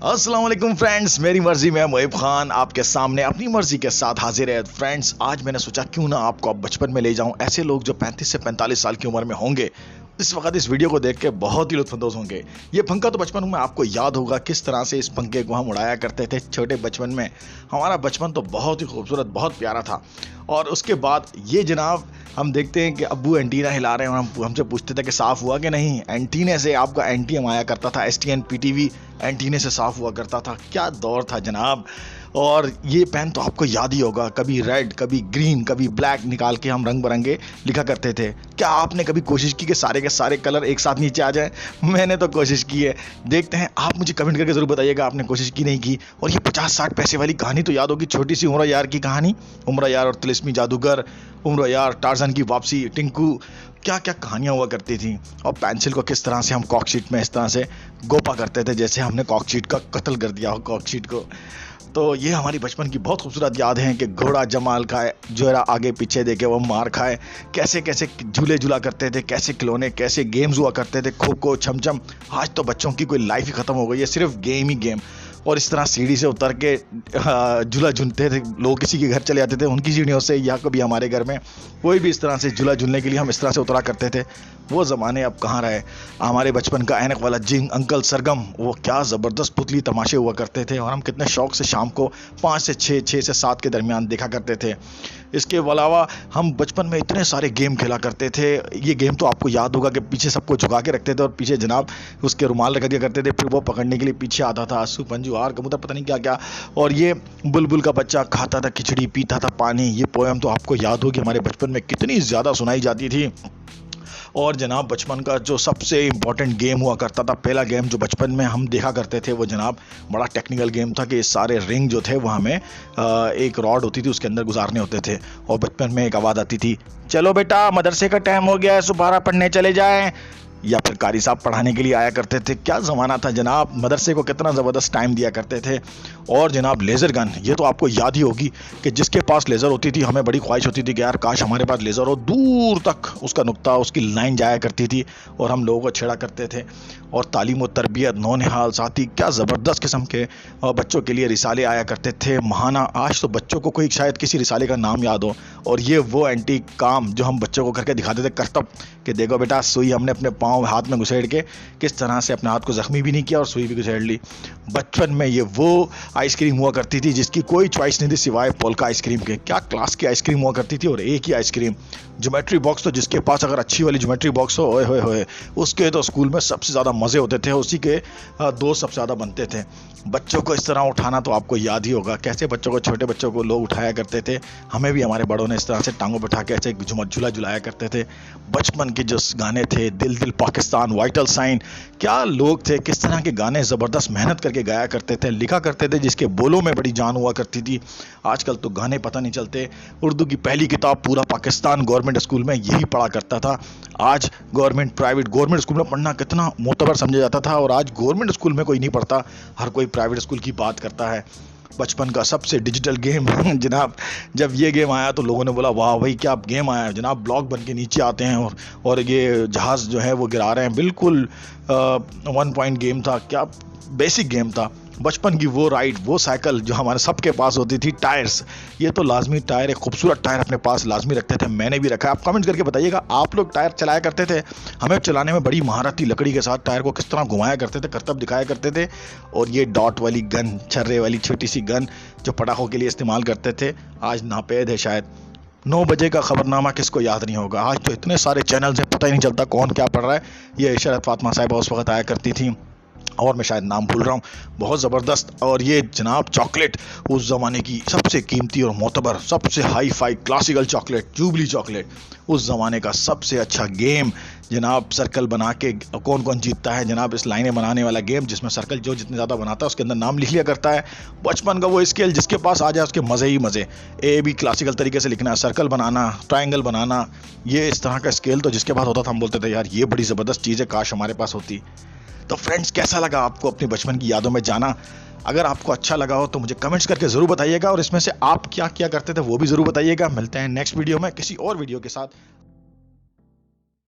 अस्सलाम वालेकुम फ्रेंड्स, मेरी मर्जी में मोहिब खान आपके सामने अपनी मर्जी के साथ हाजिर है। फ्रेंड्स, आज मैंने सोचा क्यों ना आपको अब बचपन में ले जाऊं। ऐसे लोग जो 35 से 45 साल की उम्र में होंगे इस वक्त इस वीडियो को देख के बहुत ही लुत्फानंदोज होंगे। ये पंखा तो बचपन में आपको याद होगा किस तरह से इस पंखे को हम उड़ाया करते थे छोटे बचपन में। हमारा बचपन तो बहुत ही खूबसूरत, बहुत प्यारा था। और उसके बाद ये जनाब हम देखते हैं कि अब्बू एंटीना हिला रहे हैं और हम हमसे पूछते थे कि साफ़ हुआ कि नहीं। एंटीने से आपका एंटीएम आया करता था, STN PTV एंटीने से साफ़ हुआ करता था। क्या दौर था जनाब। और ये पेन तो आपको याद ही होगा, कभी रेड, कभी ग्रीन, कभी ब्लैक निकाल के हम रंग बिरंगे लिखा करते थे। क्या आपने कभी कोशिश की कि सारे के सारे कलर एक साथ नीचे आ जाएं? मैंने तो कोशिश की है। देखते हैं, आप मुझे कमेंट करके ज़रूर बताइएगा आपने कोशिश की नहीं की। और ये 50-60 पैसे वाली कहानी तो याद होगी, छोटी सी उम्र यार की कहानी, उम्र यार और तिलिस्मी जादूगर, उम्र यार, टार्जन की वापसी, टिंकू, क्या क्या कहानियाँ हुआ करती थी। और पेंसिल को किस तरह से हम कॉकशीट में इस तरह से गोपा करते थे जैसे हमने कॉकशीट का कत्ल कर दिया हो कॉकशीट को। तो ये हमारी बचपन की बहुत खूबसूरत याद हैं कि घोड़ा जमाल खाए, जोरा आगे पीछे देखे वो मार खाए, कैसे कैसे झूले झूला करते थे, कैसे खिलौने, कैसे गेम्स हुआ करते थे, खो खो, छमछम। आज तो बच्चों की कोई लाइफ ही ख़त्म हो गई है, सिर्फ गेम ही गेम। और इस तरह सीढ़ी से उतर के झूला झूलते थे लोग, किसी के घर चले जाते थे उनकी सीढ़ियों से, या कभी हमारे घर में कोई भी इस तरह से झूला झूलने के लिए हम इस तरह से उतरा करते थे। वो ज़माने अब कहाँ रहे। हमारे बचपन का ऐनक वाला जिंग अंकल सरगम, वो क्या ज़बरदस्त पुतली तमाशे हुआ करते थे और हम कितने शौक़ से शाम को 5 से 6, 6 से 7 के दरमियान देखा करते थे। इसके अलावा हम बचपन में इतने सारे गेम खेला करते थे। ये गेम तो आपको याद होगा कि पीछे सबको झुका के रखते थे और पीछे जनाब उसके रुमाल रख दिया करते थे, फिर वो पकड़ने के लिए पीछे आता था आंसू, पंजू, हार, कबूतर, पता नहीं क्या क्या। और ये बुलबुल का बच्चा खाता था खिचड़ी, पीता था पानी। ये पोएम तो आपको याद होगी हमारे बचपन में कितनी ज़्यादा सुनाई जाती थी। और जनाब बचपन का जो सबसे इम्पॉर्टेंट गेम हुआ करता था, पहला गेम जो बचपन में हम देखा करते थे, वो जनाब बड़ा टेक्निकल गेम था कि सारे रिंग जो थे वो हमें एक रॉड होती थी उसके अंदर गुजारने होते थे। और बचपन में एक आवाज़ आती थी, चलो बेटा मदरसे का टाइम हो गया है, सुबह पढ़ने चले जाएं। या फिर कारी साहब पढ़ाने के लिए आया करते थे। क्या ज़माना था जनाब, मदरसे को कितना ज़बरदस्त टाइम दिया करते थे। और जनाब लेज़र गन, ये तो आपको याद ही होगी कि जिसके पास लेज़र होती थी हमें बड़ी ख्वाहिश होती थी कि यार काश हमारे पास लेज़र हो, दूर तक उसका नुक्ता, उसकी लाइन जाया करती थी और हम लोगों को छेड़ा करते थे। और तालीम व तरबियत, नौनिहाल, साथी, क्या ज़बरदस्त किस्म के बच्चों के लिए रिसाले आया करते थे, महाना। आज तो बच्चों को कोई शायद किसी रिसाले का नाम याद हो। और ये वो एंटी काम जो हम बच्चों को करके दिखाते थे, करतब, कि देखो बेटा सुई हमने अपने पाँव हाथ में घुसेड़ के किस तरह से अपने हाथ को ज़ख्मी भी नहीं किया और सुई भी घुसेड़ ली। बचपन में ये वो आइसक्रीम हुआ करती थी जिसकी कोई चॉइस नहीं थी सिवाय पोल्का आइसक्रीम के। क्या क्लास की आइसक्रीम हुआ करती थी, और एक ही आइसक्रीम। ज्योमेट्री बॉक्स तो जिसके पास अगर अच्छी वाली ज्योमेट्री बॉक्स हो, ओए होए होए, उसके तो स्कूल में सबसे ज़्यादा मज़े होते थे, उसी के दोस्त सबसे ज़्यादा बनते थे। बच्चों को इस तरह उठाना तो आपको याद ही होगा, कैसे बच्चों को, छोटे बच्चों को लोग उठाया करते थे। हमें भी हमारे बड़ों ने इस तरह से टांगों बैठा के ऐसे झूला झुलाया करते थे। बचपन के जो गाने थे, दिल दिल पाकिस्तान, वाइटल साइन, क्या लोग थे, किस तरह के गाने ज़बरदस्त मेहनत करके गाया करते थे, लिखा करते थे, जिसके बोलों में बड़ी जान हुआ करती थी। आजकल तो गाने पता नहीं चलते। उर्दू की पहली किताब पूरा पाकिस्तान गवर्नमेंट स्कूल में यही पढ़ा करता था। आज गवर्नमेंट, प्राइवेट, गवर्नमेंट स्कूल में पढ़ना कितना मोतबर समझा जाता था, और आज गवर्नमेंट स्कूल में कोई नहीं पढ़ता, हर कोई प्राइवेट स्कूल की बात करता है। बचपन का सबसे डिजिटल गेम जनाब, जब ये गेम आया तो लोगों ने बोला वाह भाई क्या गेम आया है जनाब, ब्लॉक बन के नीचे आते हैं और ये जहाज़ जो है वो गिरा रहे हैं। बिल्कुल 1 पॉइंट गेम था, क्या बेसिक गेम था। बचपन की वो राइड, वो साइकिल जो हमारे सबके पास होती थी, टायर्स, ये तो लाजमी टायर, एक खूबसूरत टायर अपने पास लाजमी रखते थे। मैंने भी रखा है। आप कमेंट करके बताइएगा आप लोग टायर चलाया करते थे? हमें चलाने में बड़ी महारत थी, लकड़ी के साथ टायर को किस तरह घुमाया करते थे, करतब दिखाया करते थे। और ये डॉट वाली गन, छर्रे वाली छोटी सी गन जो पटाखों के लिए इस्तेमाल करते थे, आज नापेद है शायद। 9 बजे का खबरनामा किसको याद नहीं होगा। आज तो इतने सारे चैनल्स हैं, पता ही नहीं चलता कौन क्या पढ़ रहा है। ये इशरत फातिमा साहिबा उस वक्त आया करती थी, और मैं शायद नाम भूल रहा हूँ, बहुत ज़बरदस्त। और ये जनाब चॉकलेट, उस ज़माने की सबसे कीमती और मोतबर, सबसे hi fi classical chocolate, Jubilee chocolate, उस ज़माने का सबसे अच्छा गेम जनाब। सर्कल बना के कौन कौन जीतता है जनाब, इस लाइनें बनाने वाला गेम, जिसमें सर्कल जो जितने ज़्यादा बनाता है उसके अंदर नाम लिख लिया करता है। बचपन का वो स्केल जिसके पास आ जाए उसके मज़े ही मज़े। ए भी क्लासिकल तरीके से लिखना, सर्कल बनाना, ट्रायंगल बनाना, ये इस तरह का स्केल तो जिसके पास होता था हम बोलते थे यार ये बड़ी ज़बरदस्त चीज़ है, काश हमारे पास होती। तो फ्रेंड्स, कैसा लगा आपको अपनी बचपन की यादों में जाना? अगर आपको अच्छा लगा हो तो मुझे कमेंट्स करके ज़रूर बताइएगा, और इसमें से आप क्या क्या करते थे वो भी ज़रूर बताइएगा। मिलते हैं नेक्स्ट वीडियो में किसी और वीडियो के साथ।